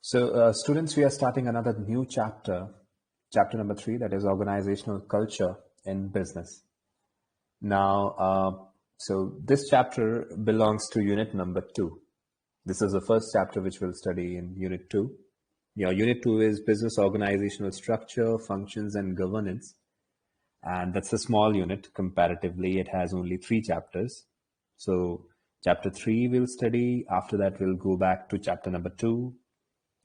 Students, we are starting another new chapter, chapter number 3, that is organizational culture in business. Now, this chapter belongs to unit number 2. This is the first chapter which we'll study in unit 2. Unit 2 is business organizational structure, functions, and governance. And that's a small unit. Comparatively, it has only 3 chapters. So chapter 3 we'll study. After that, we'll go back to chapter number 2.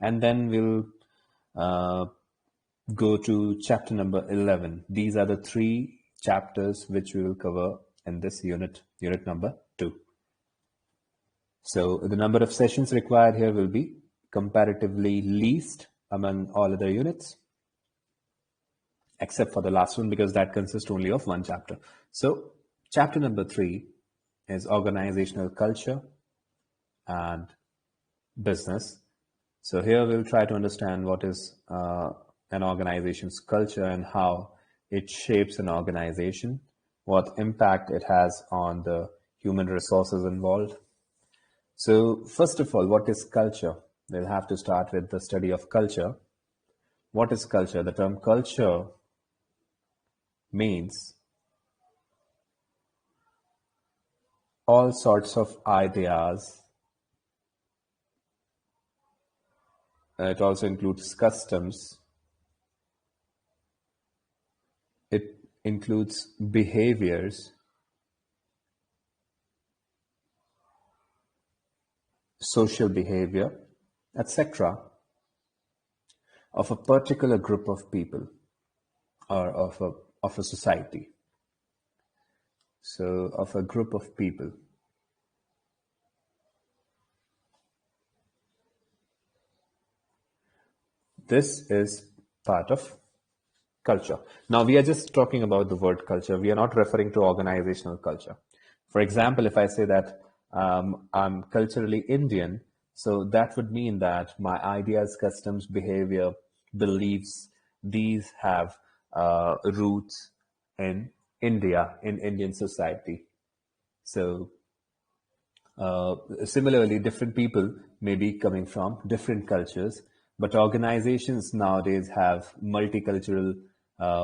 And then we'll go to chapter number 11. These are the 3 chapters which we will cover in this unit number 2. So the number of sessions required here will be comparatively least among all other units, except for the last one, because that consists only of 1 chapter. So chapter number 3 is organizational culture and business. So here we'll try to understand what is an organization's culture and how it shapes an organization, what impact it has on the human resources involved. So first of all, what is culture? We'll have to start with the study of culture. What is culture? The term culture means all sorts of ideas. It also includes customs. It includes behaviors, social behavior, etc. of a particular group of people or of a society. So of a group of people. This is part of culture. Now, we are just talking about the word culture. We are not referring to organizational culture. For example, if I say that I'm culturally Indian, so that would mean that my ideas, customs, behavior, beliefs, these have roots in India, in Indian society. So similarly, different people may be coming from different cultures, but organizations nowadays have multicultural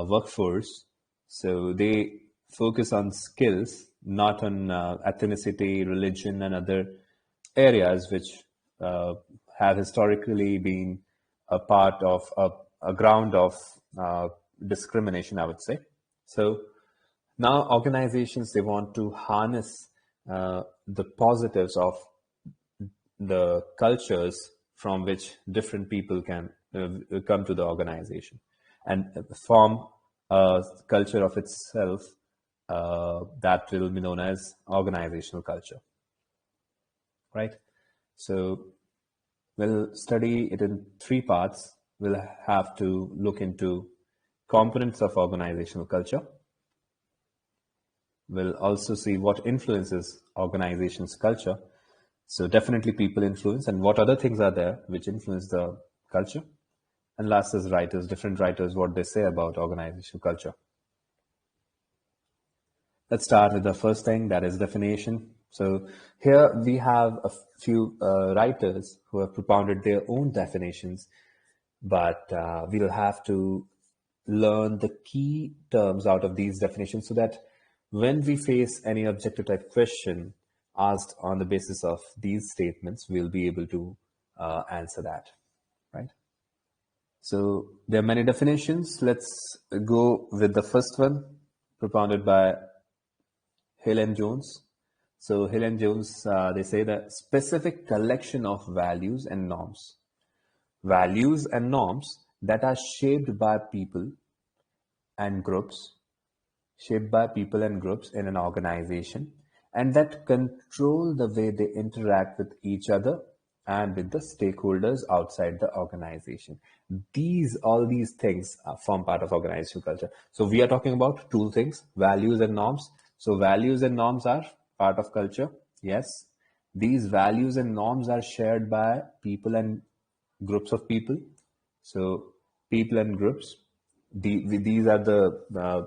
workforce. So they focus on skills, not on ethnicity, religion, and other areas which have historically been a part of a ground of discrimination, I would say. So now organizations, they want to harness the positives of the cultures from which different people can come to the organization and form a culture of itself that will be known as organizational culture, right? So we'll study it in 3 parts. We'll have to look into components of organizational culture. We'll also see what influences organization's culture. So definitely people influence, and what other things are there which influence the culture. And last is writers, different writers, what they say about organizational culture. Let's start with the first thing, that is definition. So here we have a few writers who have propounded their own definitions, but we'll have to learn the key terms out of these definitions so that when we face any objective type question asked on the basis of these statements, we'll be able to answer that, right? So there are many definitions. Let's go with the first one, propounded by Hill and Jones. So Hill and Jones, they say that specific collection of values and norms. Values and norms that are shaped by people and groups, in an organization, and that control the way they interact with each other and with the stakeholders outside the organization. All these things form part of organizational culture. So we are talking about 2 things, values and norms. So values and norms are part of culture. Yes, these values and norms are shared by people and groups of people. So people and groups, these are the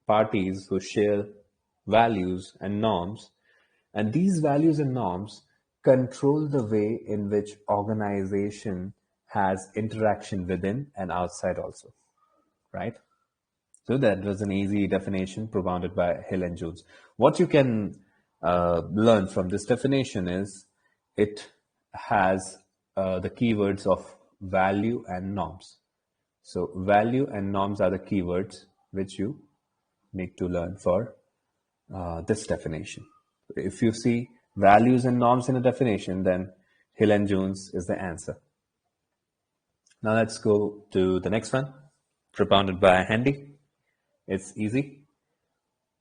parties who share values and norms, and these values and norms control the way in which organization has interaction within and outside also, right? So that was an easy definition propounded by Hill and Jones. What you can learn from this definition is it has the keywords of value and norms. So value and norms are the keywords which you need to learn for this definition. If you see values and norms in a definition, then Hill and Jones is the answer. Now let's go to the next one, propounded by Handy. It's easy.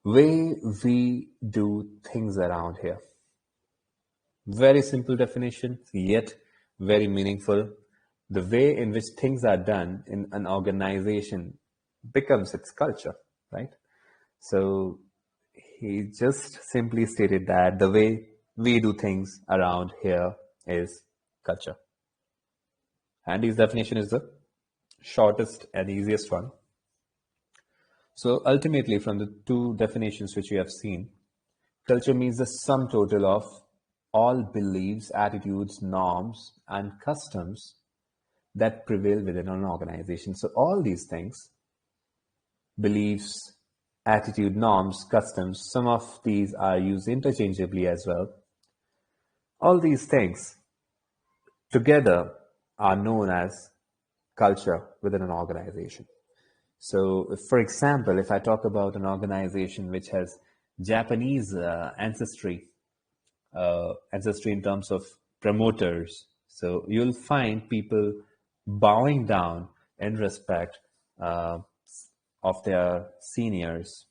Way we do things around here. Very simple definition, yet very meaningful. The way in which things are done in an organization becomes its culture, right? So he just simply stated that the way we do things around here is culture. Handy's definition is the shortest and easiest one. So ultimately, from the two definitions which we have seen, culture means the sum total of all beliefs, attitudes, norms, and customs that prevail within an organization. So all these things, beliefs, attitude, norms, customs, some of these are used interchangeably as well. All these things together are known as culture within an organization. So, for example, if I talk about an organization which has Japanese ancestry in terms of promoters, so you'll find people bowing down in respect of their seniors,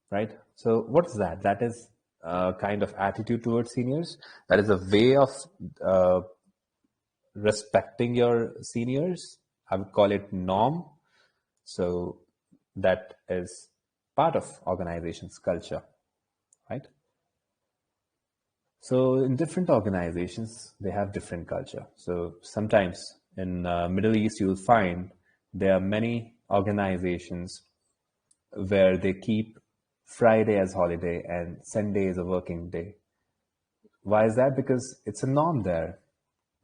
right? So, what is that? That is a kind of attitude towards seniors. That is a way of respecting your seniors. I would call it norm. So that is part of organization's culture, right? So in different organizations, they have different culture. So sometimes in Middle East, you'll find there are many organizations where they keep Friday as holiday and Sunday is a working day. Why is that? Because it's a norm there.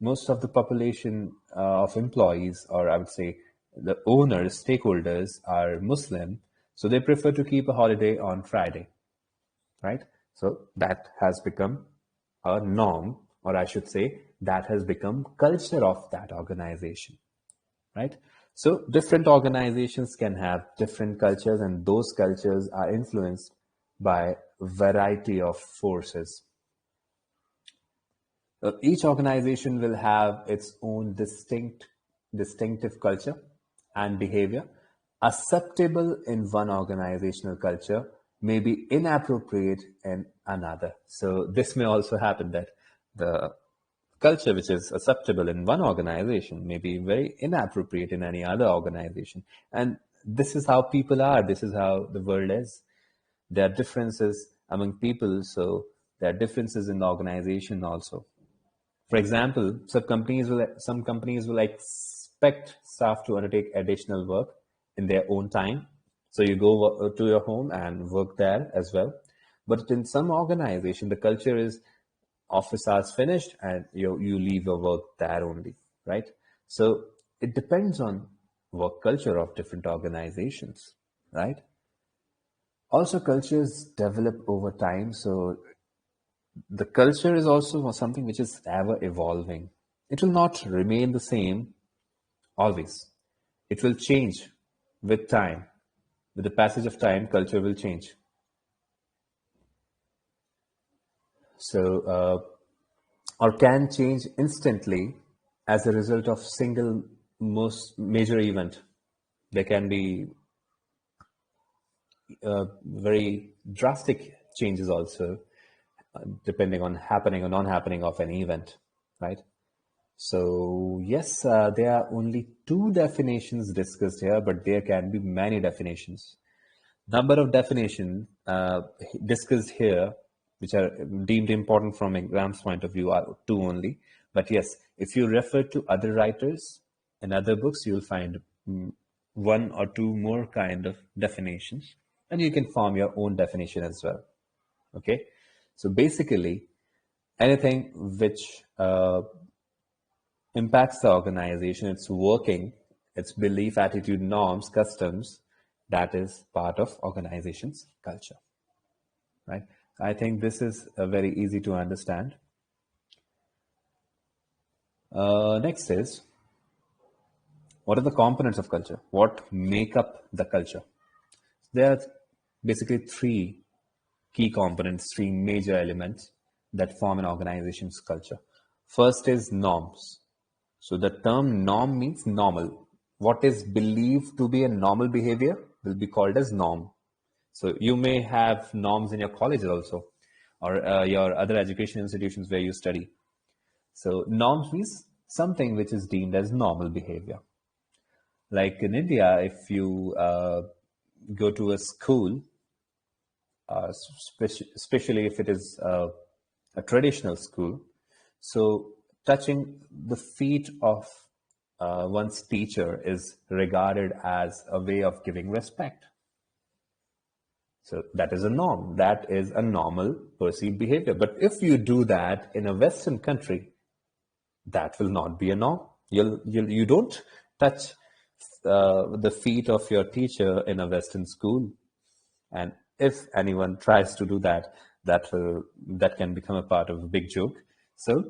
Most of the population of employees, or I would say the owners, stakeholders are Muslim, so they prefer to keep a holiday on Friday, right? So that has become a norm, or I should say that has become culture of that organization, right? So different organizations can have different cultures, and those cultures are influenced by a variety of forces. Each organization will have its own distinctive culture and behavior. Acceptable in one organizational culture may be inappropriate in another. So this may also happen that the culture which is acceptable in one organization may be very inappropriate in any other organization. And this is how people are. This is how the world is. There are differences among people, so there are differences in the organization also. For example, some companies will expect staff to undertake additional work in their own time. So you go to your home and work there as well. But in some organization, the culture is office hours finished and you leave your work there only, right? So it depends on work culture of different organizations, right? Also, cultures develop over time. So the culture is also something which is ever evolving. It will not remain the same always. It will change with time. With the passage of time, culture will change. So, or can change instantly as a result of single most major event. There can be very drastic changes also, depending on happening or non-happening of an event, right? So yes, there are only two definitions discussed here, but there can be many definitions. Number of definitions discussed here, which are deemed important from exam's point of view, are two only. But yes, if you refer to other writers and other books, you'll find one or two more kind of definitions, and you can form your own definition as well. Okay, so basically, anything which impacts the organization, its working, its belief, attitude, norms, customs, that is part of organization's culture, right? I think this is very easy to understand. Next is, what are the components of culture? What make up the culture? There are basically three key components, three major elements that form an organization's culture. First is norms. So the term norm means normal. What is believed to be a normal behavior will be called as norm. So you may have norms in your colleges also, or your other education institutions where you study. So norms means something which is deemed as normal behavior. Like in India, if you go to a school, especially if it is a traditional school, so touching the feet of one's teacher is regarded as a way of giving respect. So that is a norm. That is a normal perceived behavior. But if you do that in a Western country, that will not be a norm. You don't touch the feet of your teacher in a Western school. And if anyone tries to do that, that can become a part of a big joke. So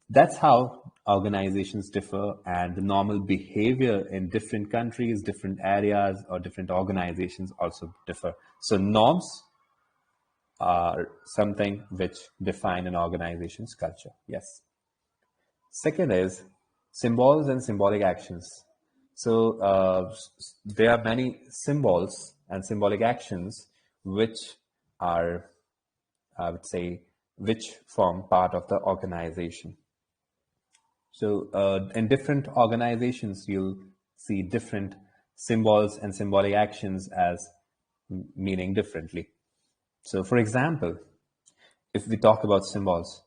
that's how organizations differ, and the normal behavior in different countries, different areas, or different organizations also differ. So norms are something which define an organization's culture. Yes. Second is symbols and symbolic actions. So there are many symbols and symbolic actions which are, I would say, which form part of the organization. So in different organizations, you'll see different symbols and symbolic actions as meaning differently. So for example, if we talk about symbols,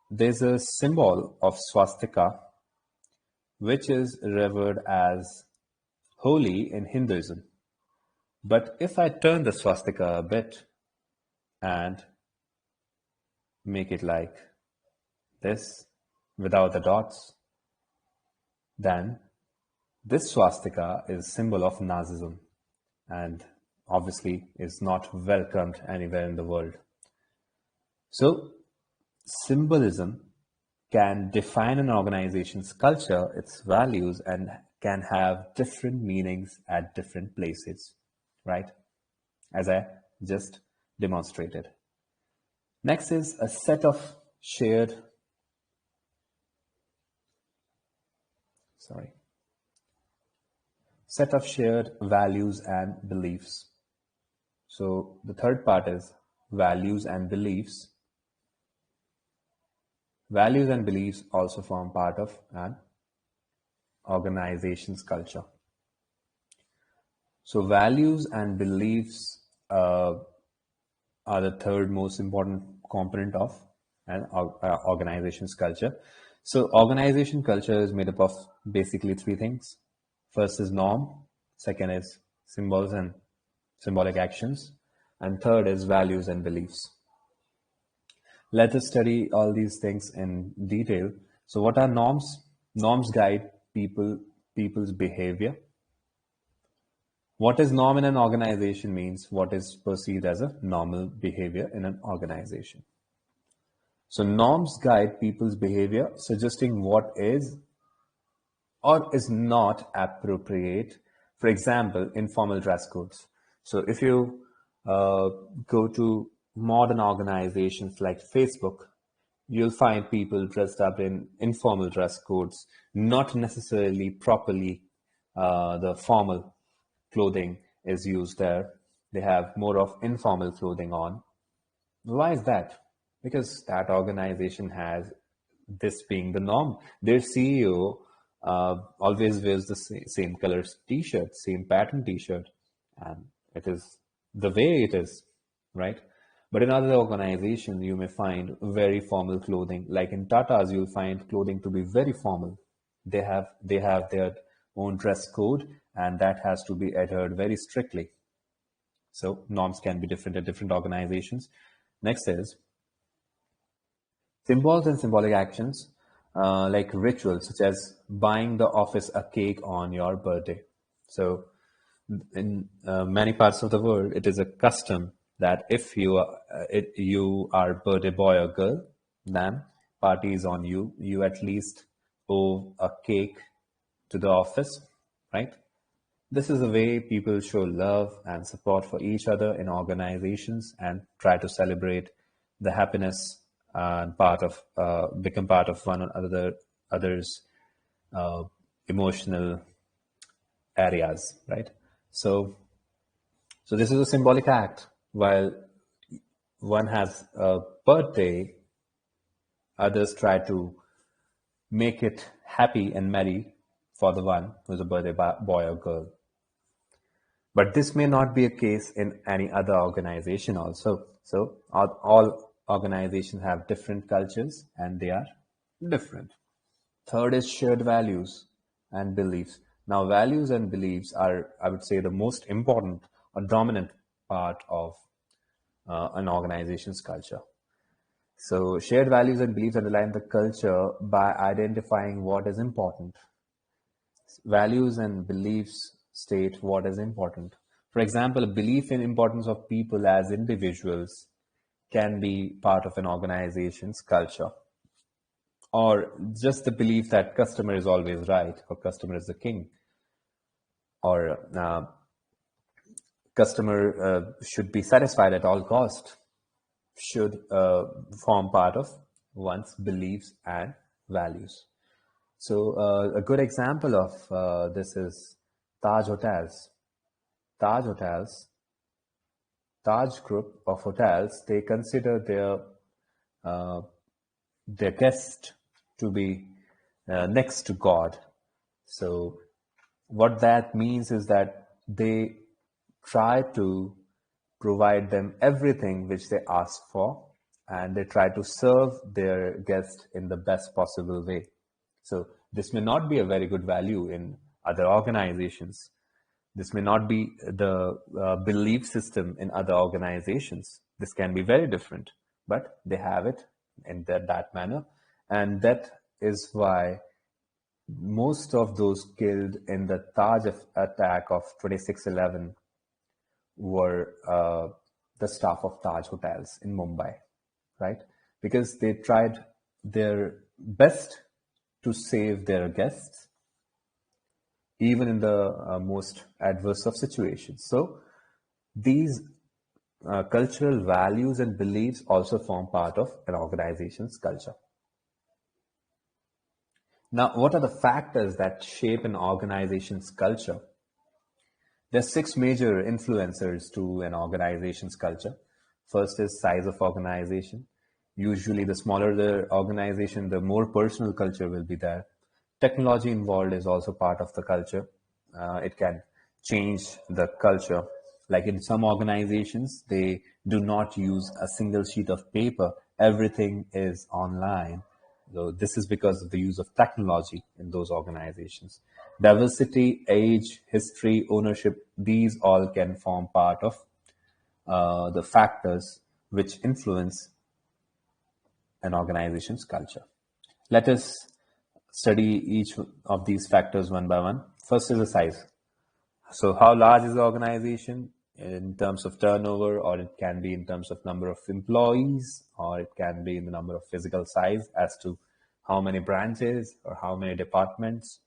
there's a symbol of swastika, which is revered as holy in Hinduism. But if I turn the swastika a bit and make it like this, without the dots, then this swastika is symbol of Nazism and obviously is not welcomed anywhere in the world. So symbolism can define an organization's culture, its values, and can have different meanings at different places, right? As I just demonstrated. Next is a set of shared values and beliefs. So the third part is values and beliefs. Values and beliefs also form part of an organization's culture. So values and beliefs are the third most important component of an organization's culture. So organization culture is made up of basically three things. First is norm, second is symbols and symbolic actions, and third is values and beliefs. Let us study all these things in detail. So what are norms? Norms guide people's behavior. What is norm in an organization means what is perceived as a normal behavior in an organization. So norms guide people's behavior, suggesting what is or is not appropriate. For example, informal dress codes. So if you go to modern organizations like Facebook, you'll find people dressed up in informal dress codes, not necessarily properly the formal clothing is used there. They have more of informal clothing on. Why is that? Because that organization has this being the norm. Their CEO always wears the same color t-shirt, same pattern t-shirt, and it is the way it is, right? But in other organizations, you may find very formal clothing. Like in Tata's, you'll find clothing to be very formal. They have their own dress code, and that has to be adhered very strictly. So norms can be different at different organizations. Next is symbols and symbolic actions. like rituals such as buying the office a cake on your birthday. So in many parts of the world, it is a custom that if you are birthday boy or girl, then party is on you. You at least owe a cake to the office, right? This is a way people show love and support for each other in organizations and try to celebrate the happiness and become part of one another others' uh, emotional areas, right? So, so this is a symbolic act. While one has a birthday, others try to make it happy and merry for the one who's a birthday boy or girl. But this may not be a case in any other organization also. So all organizations have different cultures and they are different. Third is shared values and beliefs. Now, values and beliefs are, I would say, the most important or dominant part of an organization's culture. So, shared values and beliefs underline the culture by identifying what is important. Values and beliefs state what is important. For example, a belief in importance of people as individuals can be part of an organization's culture, or just the belief that customer is always right or customer is the king, or customer should be satisfied at all cost, should form part of one's beliefs and values. So a good example of this is Taj Hotels. Taj Hotels, Taj Group of hotels, they consider their guest to be next to God. So what that means is that they try to provide them everything which they ask for, and they try to serve their guest in the best possible way. So this may not be a very good value in other organizations. This may not be the belief system in other organizations. This can be very different, but they have it in that manner. And that is why most of those killed in the Taj attack of 26/11 were the staff of Taj Hotels in Mumbai, right? Because they tried their best to save their guests, even in the most adverse of situations. So these cultural values and beliefs also form part of an organization's culture. Now, what are the factors that shape an organization's culture? There are six major influencers to an organization's culture. First is size of organization. Usually, the smaller the organization, the more personal culture will be there. Technology involved is also part of the culture. It can change the culture. Like in some organizations, they do not use a single sheet of paper. Everything is online. So this is because of the use of technology in those organizations. Diversity, age, history, ownership, these all can form part of the factors which influence an organization's culture. Let us study each of these factors one by one. First is the size. So how large is the organization in terms of turnover, or it can be in terms of number of employees, or it can be in the number of physical size as to how many branches or how many departments.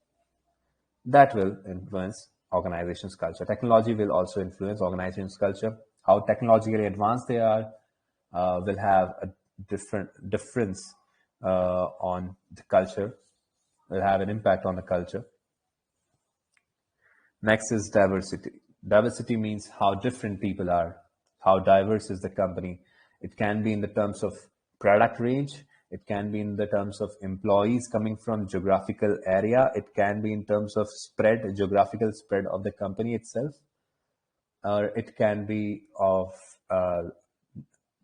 That will influence organization's culture. Technology will also influence organization's culture. How technologically advanced they are will have a difference on the culture, will have an impact on the culture. Next is diversity. Diversity means how different people are, how diverse is the company. It can be in the terms of product range, it can be in the terms of employees coming from geographical area, it can be in terms of spread, geographical spread of the company itself, or it can be of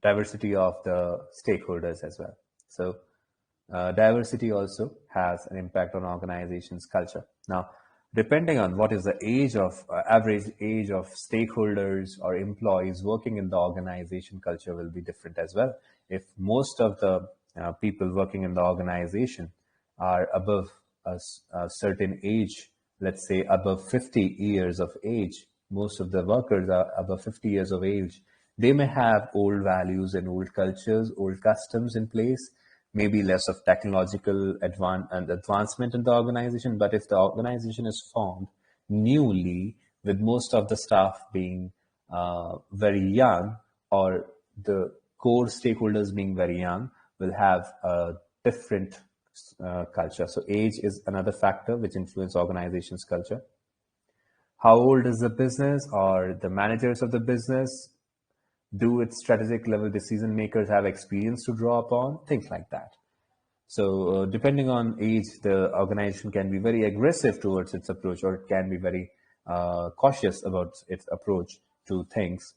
diversity of the stakeholders as well. So diversity also has an impact on organization's culture. Now, depending on what is the age of average age of stakeholders or employees working in the organization, culture will be different as well. If most of the people working in the organization are above a certain age, let's say above 50 years of age, most of the workers are above 50 years of age, they may have old values and old cultures, old customs in place, maybe less of technological advancement in the organization. But if the organization is formed newly, with most of the staff being very young, or the core stakeholders being very young, will have a different culture. So age is another factor which influences organization's culture. How old is the business or the managers of the business? Do its strategic level decision makers have experience to draw upon? Things like that. So depending on age, the organization can be very aggressive towards its approach, or it can be very cautious about its approach to things.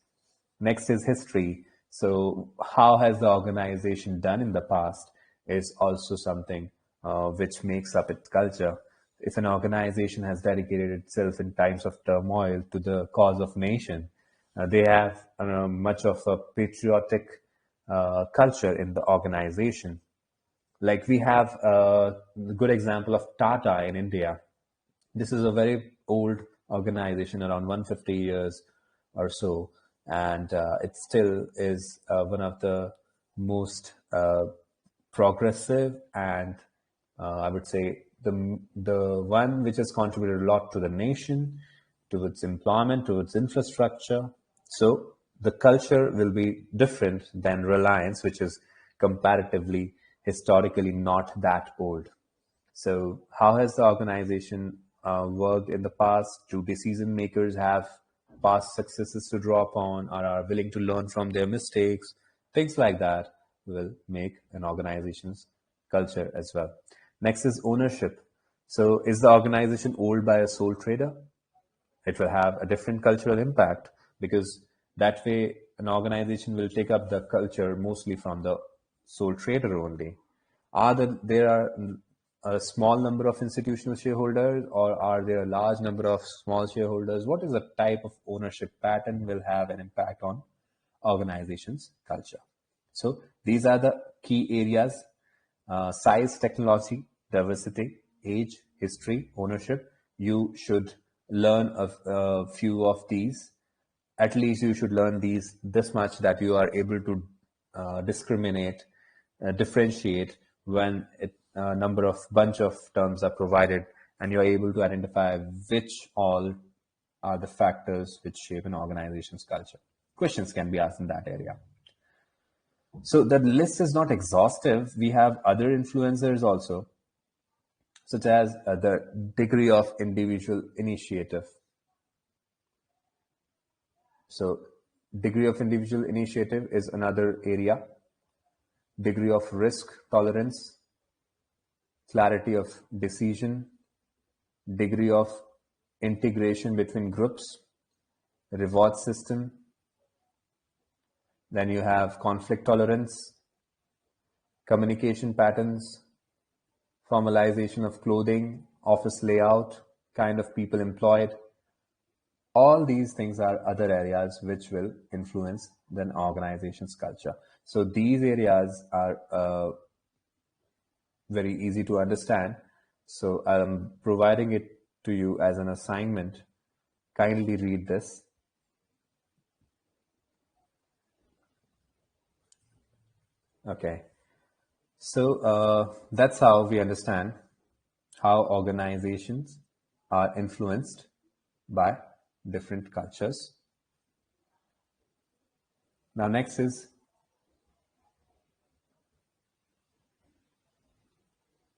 Next is history. So how has the organization done in the past is also something which makes up its culture. If an organization has dedicated itself in times of turmoil to the cause of nation, they have much of a patriotic culture in the organization. Like we have a good example of Tata in India. This is a very old organization, around 150 years or so, and it still is one of the most progressive and I would say the one which has contributed a lot to the nation, to its employment, to its infrastructure. So the culture will be different than Reliance, which is comparatively historically not that old. So how has the organization worked in the past? Do decision makers have past successes to draw upon, or are willing to learn from their mistakes? Things like that will make an organization's culture as well. Next is ownership. So is the organization owned by a sole trader? It will have a different cultural impact, because that way an organization will take up the culture mostly from the sole trader only. There are a small number of institutional shareholders, or are there a large number of small shareholders? What is the type of ownership pattern will have an impact on organization's culture? So these are the key areas: size, technology, diversity, age, history, ownership. You should learn a few of these. At least you should learn these this much, that you are able to discriminate, differentiate when a number of bunch of terms are provided, and you're able to identify which all are the factors which shape an organization's culture. Questions can be asked in that area. So the list is not exhaustive. We have other influencers also, such as the degree of individual initiative. So degree of individual initiative is another area. Degree of risk tolerance, clarity of decision, degree of integration between groups, reward system. Then you have conflict tolerance, communication patterns, formalization of clothing, office layout, kind of people employed. All these things are other areas which will influence an organization's culture. So these areas are very easy to understand. So I'm providing it to you as an assignment. Kindly read this. Okay. So that's how we understand how organizations are influenced by different cultures. Now next is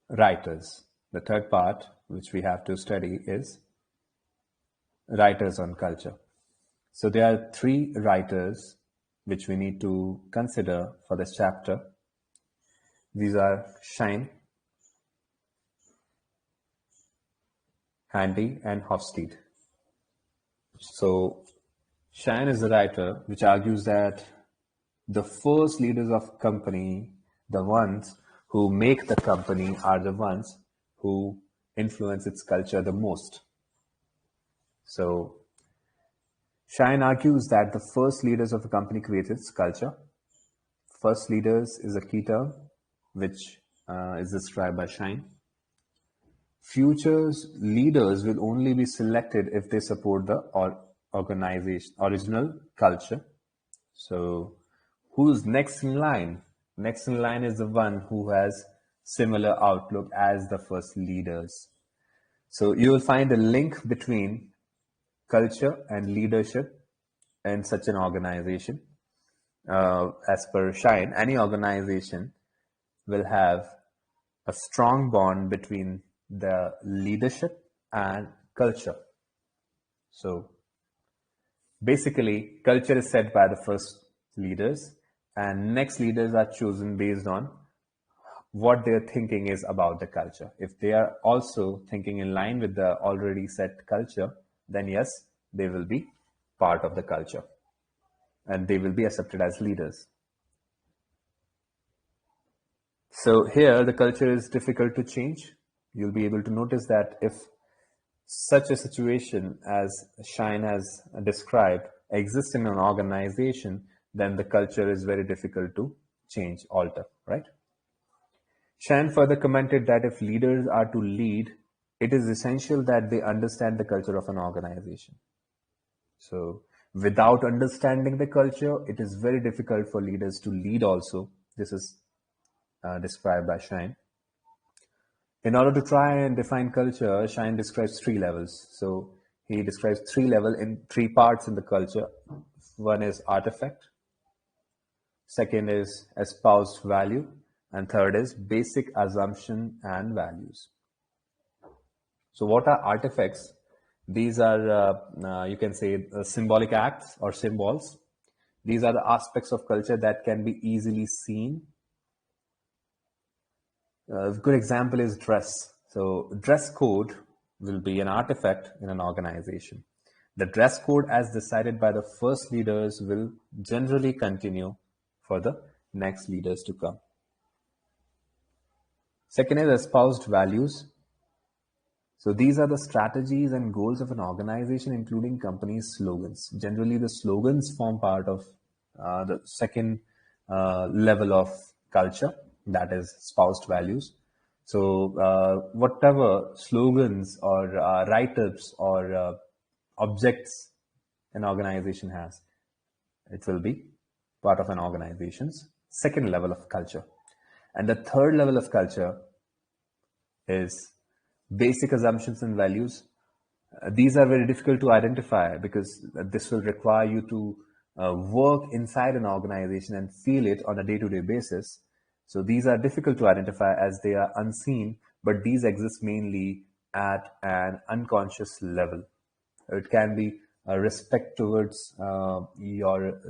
writers. The third part which we have to study is writers on culture. So there are three writers which we need to consider for this chapter. These are Schein, Handy, and Hofstede. So Schein is the writer which argues that the first leaders of company, the ones who make the company, are the ones who influence its culture the most. So Schein argues that the first leaders of a company create its culture. First leaders is a key term which is described by Schein. Future leaders will only be selected if they support the organization original culture. So who's next in line? Next in line is the one who has similar outlook as the first leaders. So you will find a link between culture and leadership in such an organization. As per Shine, any organization will have a strong bond between the leadership and culture. So basically, culture is set by the first leaders, and next leaders are chosen based on what their thinking is about the culture. If they are also thinking in line with the already set culture, then yes, they will be part of the culture and they will be accepted as leaders. So here the culture is difficult to change. You'll be able to notice that if such a situation as Shine has described exists in an organization, then the culture is very difficult to change, alter, right? Shine further commented that if leaders are to lead, it is essential that they understand the culture of an organization. So without understanding the culture, it is very difficult for leaders to lead also. This is described by Shine. In order to try and define culture, Shine describes three levels. So he describes three parts in the culture. One is artifact, second is espoused value, and third is basic assumption and values. So what are artifacts? These are, you can say, symbolic acts or symbols. These are the aspects of culture that can be easily seen. A good example is dress. So dress code will be an artifact in an organization. The dress code as decided by the first leaders will generally continue for the next leaders to come. Second is espoused values. So these are the strategies and goals of an organization, including company's slogans. Generally, the slogans form part of the second level of culture, that is espoused values. So whatever slogans or write-ups or objects an organization has, it will be part of an organization's second level of culture. And the third level of culture is basic assumptions and values. These are very difficult to identify because this will require you to work inside an organization and feel it on a day-to-day basis. So these are difficult to identify as they are unseen, but these exist mainly at an unconscious level. It can be respect towards your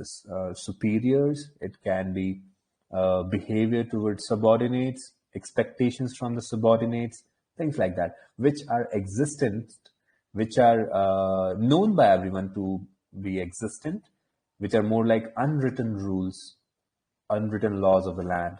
superiors. It can be behavior towards subordinates, expectations from the subordinates, things like that, which are existent, which are known by everyone to be existent, which are more like unwritten rules, unwritten laws of the land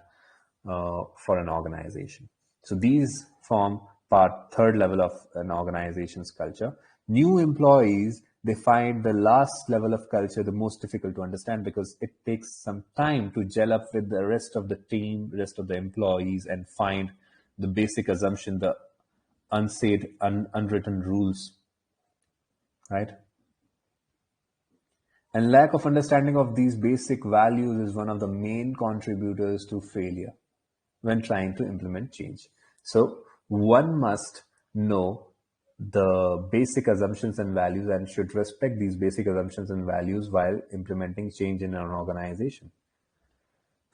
for an organization. So these form third level of an organization's culture. New employees, they find the last level of culture the most difficult to understand because it takes some time to gel up with the rest of the team, rest of the employees, and find the basic assumption, the unsaid, unwritten rules, right? And lack of understanding of these basic values is one of the main contributors to failure when trying to implement change. So one must know the basic assumptions and values and should respect these basic assumptions and values while implementing change in an organization.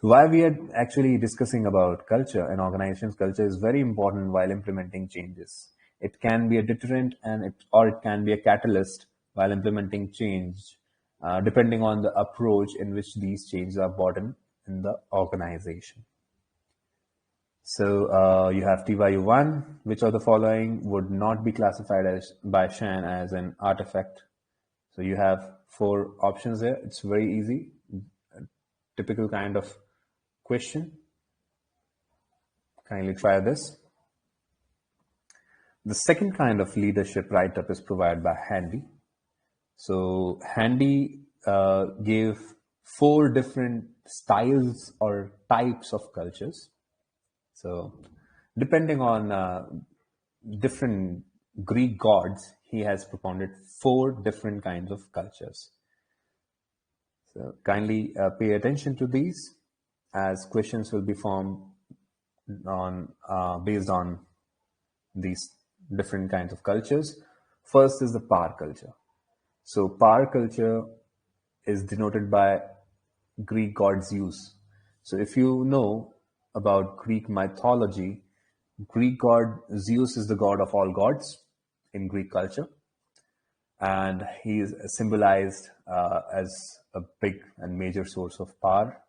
Why we are actually discussing about culture, an organization's culture is very important while implementing changes. It can be a deterrent or it can be a catalyst while implementing change, depending on the approach in which these changes are brought in the organization. So you have TYU1, which of the following would not be classified as by Shan as an artifact. So you have 4 options there. It's very easy, typical kind of question. Kindly try this. The second kind of leadership write-up is provided by Handy. So Handy gave 4 different styles or types of cultures. So depending on different Greek gods, he has propounded 4 different kinds of cultures. So kindly pay attention to these, as questions will be formed on based on these different kinds of cultures. First is the power culture. So power culture is denoted by Greek god Zeus. So if you know about Greek mythology, Greek god Zeus is the god of all gods in Greek culture, and he is symbolized as a big and major source of power.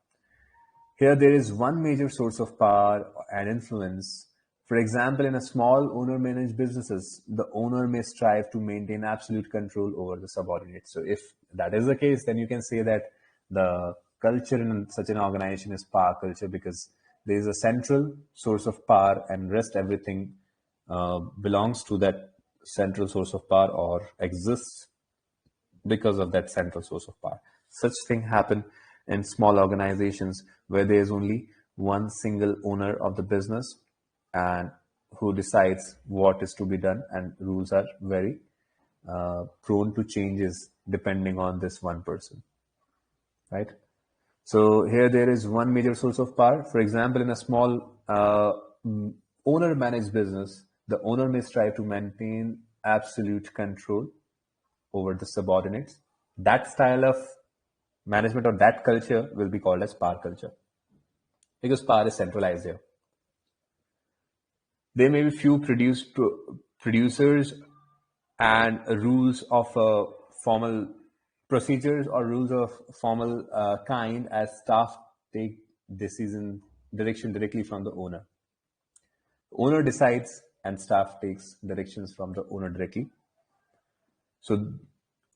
Here, there is one major source of power and influence. For example, in a small owner-managed businesses, the owner may strive to maintain absolute control over the subordinates. So if that is the case, then you can say that the culture in such an organization is power culture, because there is a central source of power and rest everything belongs to that central source of power or exists because of that central source of power. Such thing happen in small organizations where there is only one single owner of the business and who decides what is to be done, and rules are very prone to changes depending on this one person, right? So here there is one major source of power. For example, in a small owner managed business, the owner may strive to maintain absolute control over the subordinates. That style of management or that culture will be called as power culture, because power is centralized here. There may be few producers and rules of formal procedures or rules of formal kind, as staff take direction directly from the owner. The owner decides and staff takes directions from the owner directly. So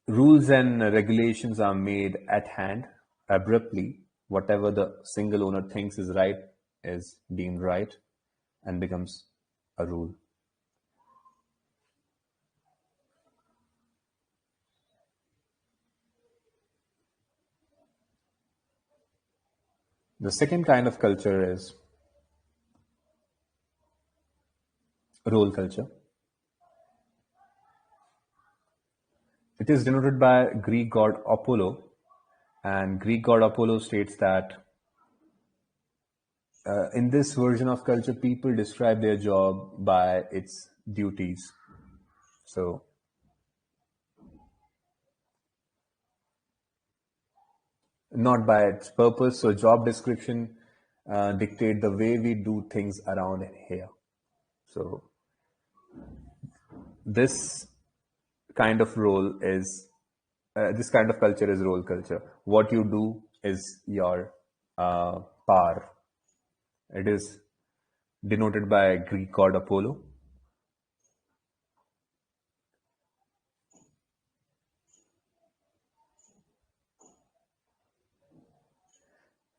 rules and regulations are made at hand abruptly. Whatever the single owner thinks is right is deemed right and becomes a rule. The second kind of culture is role culture. It is denoted by Greek god Apollo, and Greek god Apollo states that in this version of culture, people describe their job by its duties. So not by its purpose. So job description dictate the way we do things around here. So this kind of role is this kind of culture is role culture. What you do is your power. It is denoted by Greek god Apollo.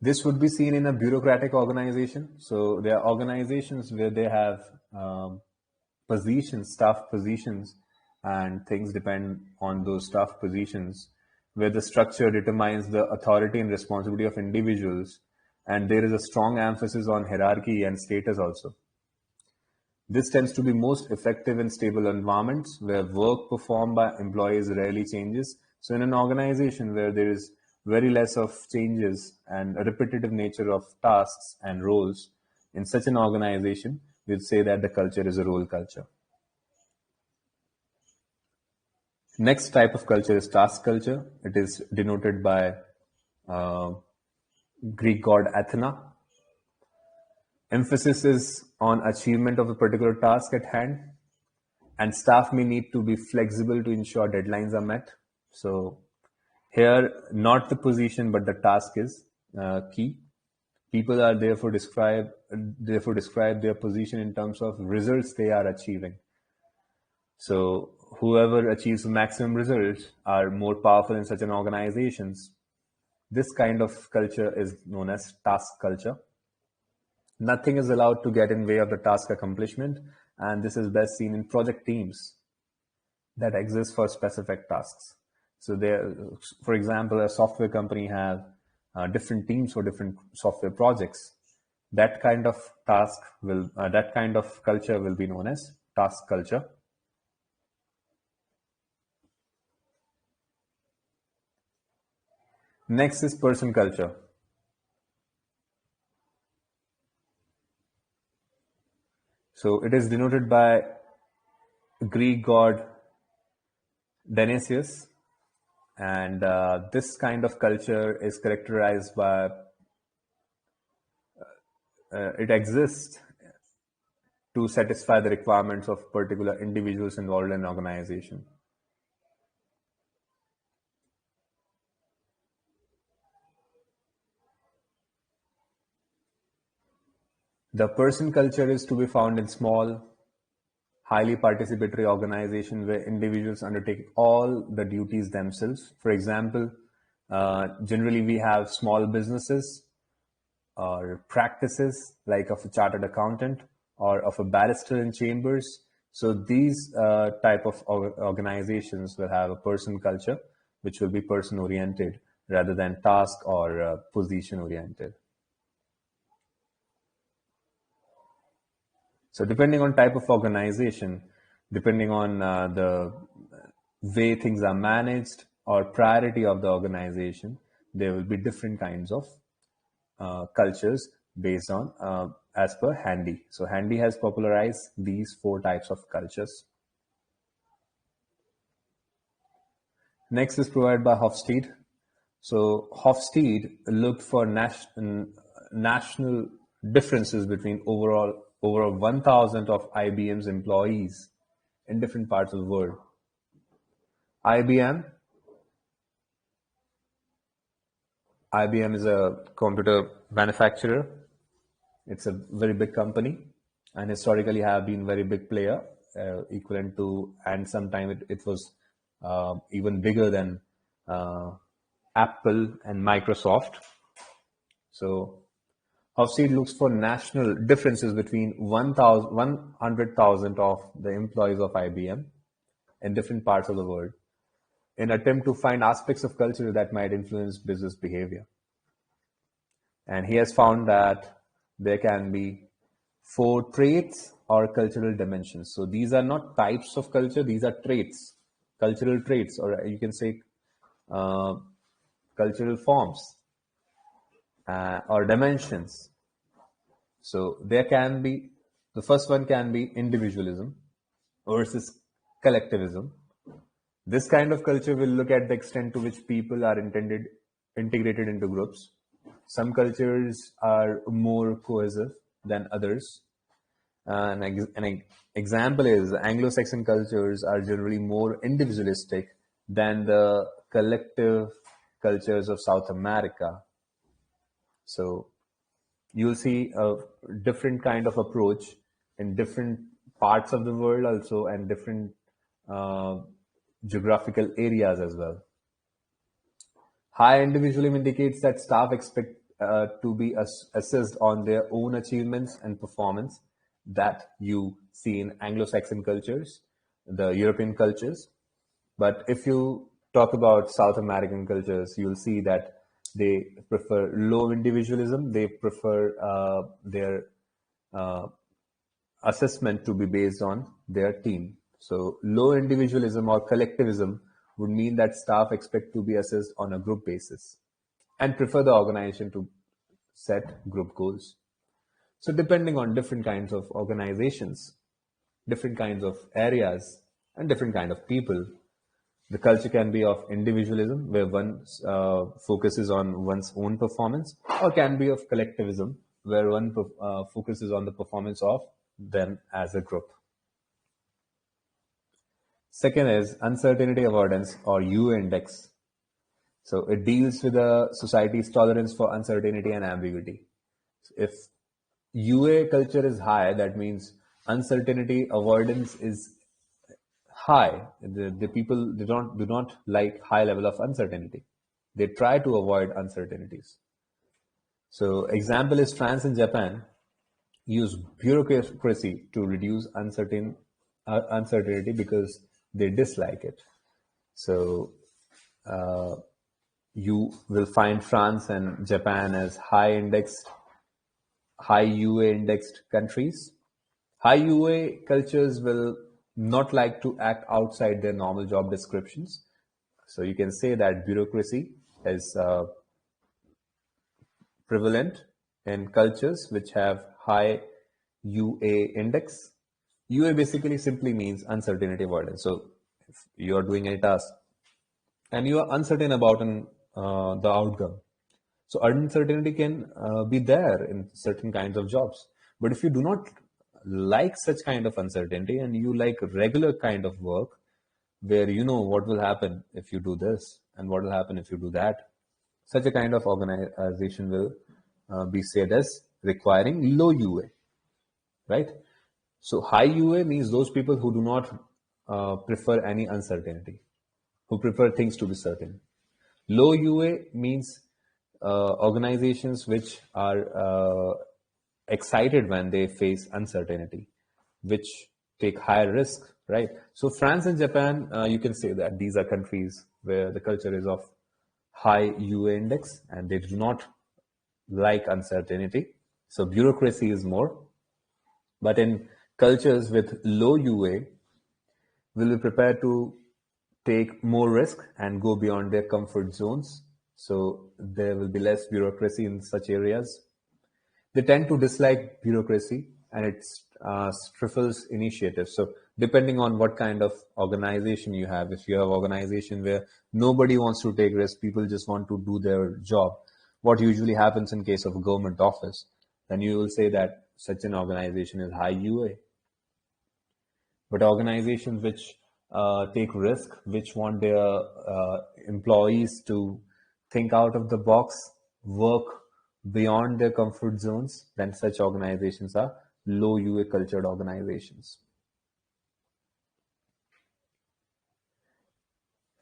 This would be seen in a bureaucratic organization. So there are organizations where they have positions, staff positions, and things depend on those staff positions, where the structure determines the authority and responsibility of individuals, and there is a strong emphasis on hierarchy and status also. This tends to be most effective in stable environments where work performed by employees rarely changes. So in an organization where there is very less of changes and a repetitive nature of tasks and roles, in such an organization, we'd say that the culture is a role culture. Next type of culture is task culture. It is denoted by Greek god Athena. Emphasis is on achievement of a particular task at hand, and staff may need to be flexible to ensure deadlines are met. So here, not the position, but the task is key. People are therefore describe their position in terms of results they are achieving. So whoever achieves maximum results are more powerful in such an organizations. This kind of culture is known as task culture. Nothing is allowed to get in way of the task accomplishment, and this is best seen in project teams that exist for specific tasks. So there, for example, a software company have different teams for different software projects. That kind of task will, that kind of culture will be known as task culture. Next is person culture. So it is denoted by Greek god Dionysius, and this kind of culture is characterized by it exists to satisfy the requirements of particular individuals involved in an organization. The person culture is to be found in small, highly participatory organizations where individuals undertake all the duties themselves. For example, generally we have small businesses or practices like of a chartered accountant or of a barrister in chambers. So these type of organizations will have a person culture, which will be person oriented rather than task or position oriented. So depending on type of organization, depending on the way things are managed or priority of the organization, there will be different kinds of cultures based on as per Handy. So Handy has popularized these 4 types of cultures. Next is provided by Hofstede. So Hofstede looked for national differences between over 1,000 of IBM's employees in different parts of the world. IBM is a computer manufacturer. It's a very big company and historically have been very big player, equivalent to, and sometime it was even bigger than Apple and Microsoft. So Hofstede looks for national differences between 100,000 of the employees of IBM in different parts of the world in attempt to find aspects of culture that might influence business behavior. And he has found that there can be 4 traits or cultural dimensions. So these are not types of culture, these are traits, cultural traits, or you can say cultural forms or dimensions. So there can be, the first one can be individualism versus collectivism. This kind of culture will look at the extent to which people are integrated into groups. Some cultures are more cohesive than others. An example is Anglo-Saxon cultures are generally more individualistic than the collective cultures of South America. So you'll see a different kind of approach in different parts of the world also, and different geographical areas as well. High individualism indicates that staff expect to be assessed on their own achievements and performance that you see in Anglo-Saxon cultures, the European cultures. But if you talk about South American cultures, you'll see that they prefer low individualism. They prefer their assessment to be based on their team. So low individualism or collectivism would mean that staff expect to be assessed on a group basis and prefer the organization to set group goals. So depending on different kinds of organizations, different kinds of areas, and different kind of people, the culture can be of individualism, where one focuses on one's own performance, or can be of collectivism, where one focuses on the performance of them as a group. Second is uncertainty avoidance, or UA index. So it deals with the society's tolerance for uncertainty and ambiguity. If UA culture is high, that means uncertainty avoidance is high. The people do not like high level of uncertainty. They try to avoid uncertainties. So example is France and Japan use bureaucracy to reduce uncertainty because they dislike it. So you will find France and Japan as high UA indexed countries. High UA cultures will not like to act outside their normal job descriptions. So you can say that bureaucracy is prevalent in cultures which have high UA index. UA basically simply means uncertainty avoidance. So if you are doing a task and you are uncertain about the outcome, so uncertainty can be there in certain kinds of jobs. But if you do not like such kind of uncertainty and you like regular kind of work where you know what will happen if you do this and what will happen if you do that, such a kind of organization will be said as requiring low UA, right? So high UA means those people who do not prefer any uncertainty, who prefer things to be certain. Low UA means organizations which are excited when they face uncertainty, which take higher risk, right? So France and Japan, you can say that these are countries where the culture is of high UA index and they do not like uncertainty. So bureaucracy is more. But in cultures with low UA, will be prepared to take more risk and go beyond their comfort zones. So there will be less bureaucracy in such areas. They tend to dislike bureaucracy and it stifles initiatives. So depending on what kind of organization you have, if you have organization where nobody wants to take risks, people just want to do their job, what usually happens in case of a government office, then you will say that such an organization is high UA. But organizations which take risk, which want their employees to think out of the box, work beyond their comfort zones, then such organizations are low UA cultured organizations.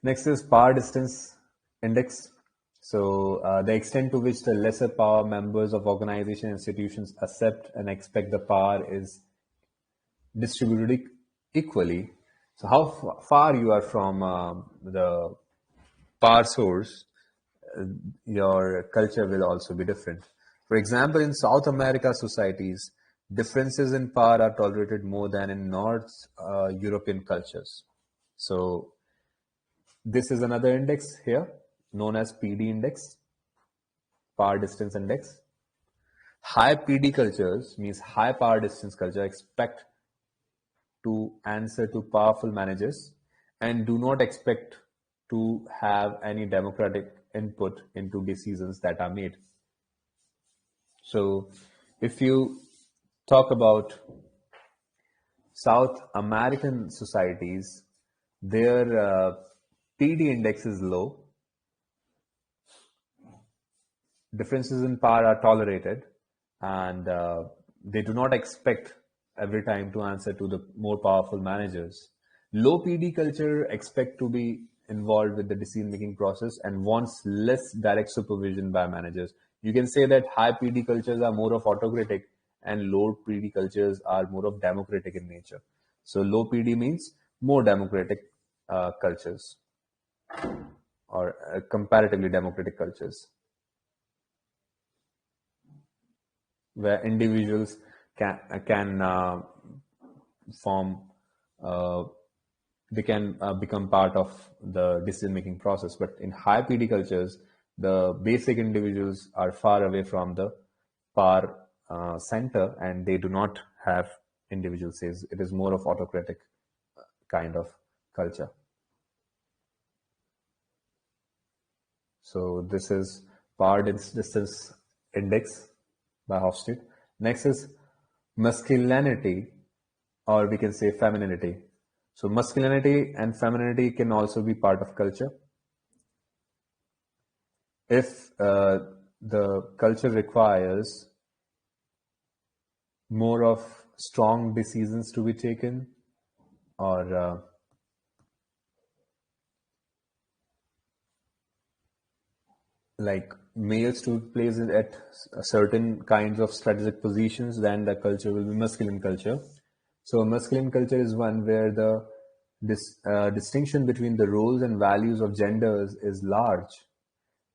Next is power distance index. So the extent to which the lesser power members of organization institutions accept and expect the power is distributed equally. So how far you are from the power source, your culture will also be different. For example, in South America societies, differences in power are tolerated more than in North European cultures. So this is another index here known as PD index, power distance index. High PD cultures means high power distance culture expect to answer to powerful managers and do not expect to have any democratic input into decisions that are made. So if you talk about South American societies, their PD index is low. Differences in power are tolerated and they do not expect every time to answer to the more powerful managers. Low PD culture expect to be involved with the decision making process and wants less direct supervision by managers. You can say that high PD cultures are more of autocratic and low PD cultures are more of democratic in nature. So low PD means more democratic cultures or comparatively democratic cultures, where individuals can form, they can become part of the decision making process. But in high PD cultures, the basic individuals are far away from the power center and they do not have individual says. It is more of autocratic kind of culture. So this is power distance index by Hofstede. Next is masculinity, or we can say femininity. So masculinity and femininity can also be part of culture. If the culture requires more of strong decisions to be taken, or like males to place it at certain kinds of strategic positions, then the culture will be masculine culture. So masculine culture is one where the distinction between the roles and values of genders is large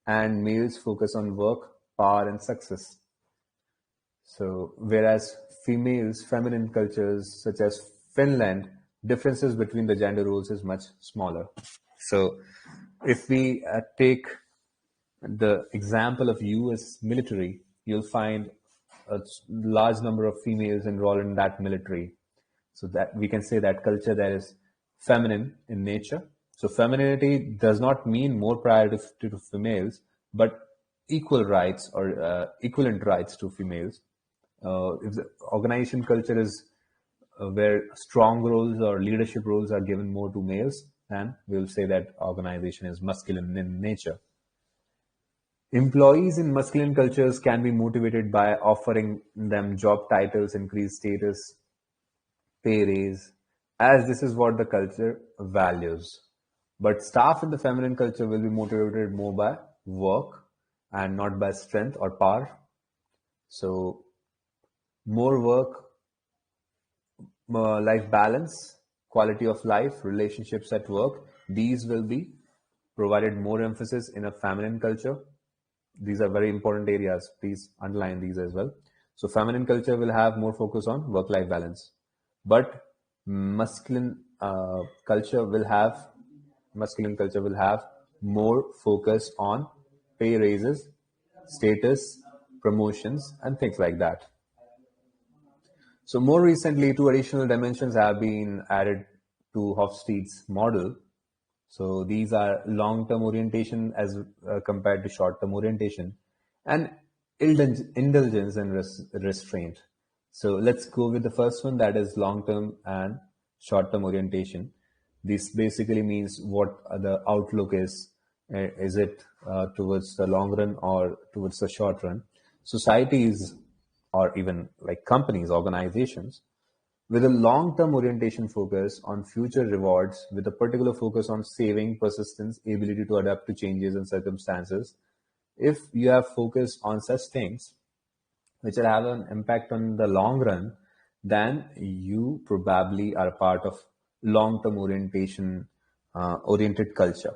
and males focus on work, power and success. So whereas feminine cultures such as Finland, differences between the gender roles is much smaller. So if we take the example of US military, you'll find a large number of females enrolled in that military. So that we can say that culture that is feminine in nature. So femininity does not mean more priority to females, but equal rights or equivalent rights to females. If the organization culture is where strong roles or leadership roles are given more to males, then we'll say that organization is masculine in nature. Employees in masculine cultures can be motivated by offering them job titles, increased status, pay raise, as this is what the culture values. But staff in the feminine culture will be motivated more by work and not by strength or power. So more work, life balance, quality of life, relationships at work, these will be provided more emphasis in a feminine culture. These are very important areas. Please underline these as well. So feminine culture will have more focus on work-life balance, but masculine culture will have more focus on pay raises, status, promotions, and things like that. So more recently, two additional dimensions have been added to Hofstede's model. So these are long-term orientation as compared to short-term orientation, and indulgence and restraint. So let's go with the first one, that is long-term and short-term orientation. This basically means what the outlook is. Is it towards the long run or towards the short run? Societies or even like companies, organizations, with a long-term orientation focus on future rewards, with a particular focus on saving, persistence, ability to adapt to changes and circumstances. If you have focused on such things, which will have an impact on the long run, then you probably are a part of long-term oriented culture.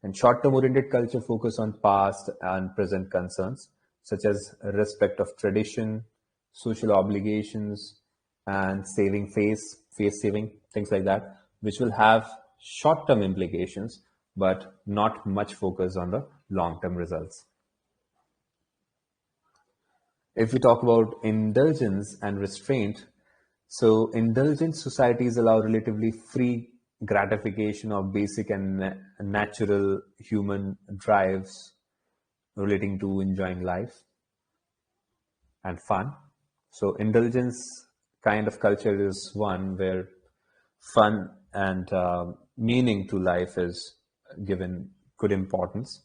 And short-term oriented culture focus on past and present concerns, such as respect of tradition, social obligations, and saving face saving, things like that, which will have short-term implications, but not much focus on the long-term results. If we talk about indulgence and restraint, so indulgent societies allow relatively free gratification of basic and natural human drives relating to enjoying life and fun. So indulgence kind of culture is one where fun and meaning to life is given good importance.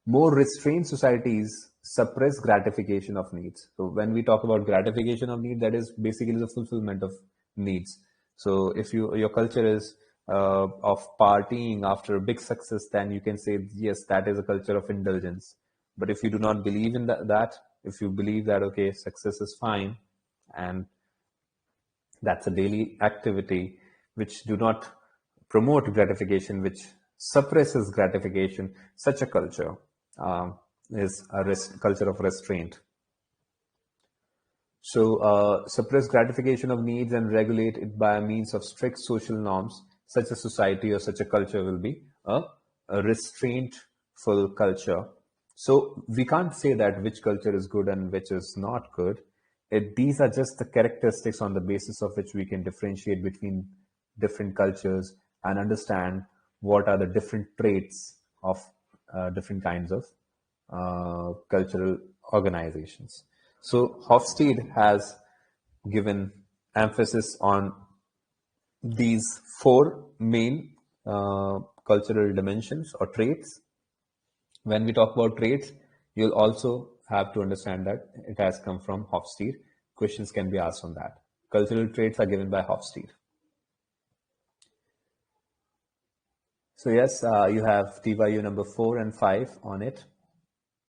More restrained societies suppress gratification of needs. So when we talk about gratification of need, that is basically the fulfillment of needs. So if your culture is of partying after a big success, then you can say, yes, that is a culture of indulgence. But if you do not believe in that, if you believe that, okay, success is fine, and that's a daily activity which do not promote gratification, which suppresses gratification, such a culture is a culture of restraint. So suppress gratification of needs and regulate it by means of strict social norms. Such a society or such a culture will be a restraintful culture. So we can't say that which culture is good and which is not good. These are just the characteristics on the basis of which we can differentiate between different cultures and understand what are the different traits of different kinds of cultural organizations. So Hofstede has given emphasis on these four main cultural dimensions or traits. When we talk about traits, you'll also have to understand that it has come from Hofstede. Questions can be asked on that. Cultural traits are given by Hofstede. So yes, you have TYU number 4 and 5 on it.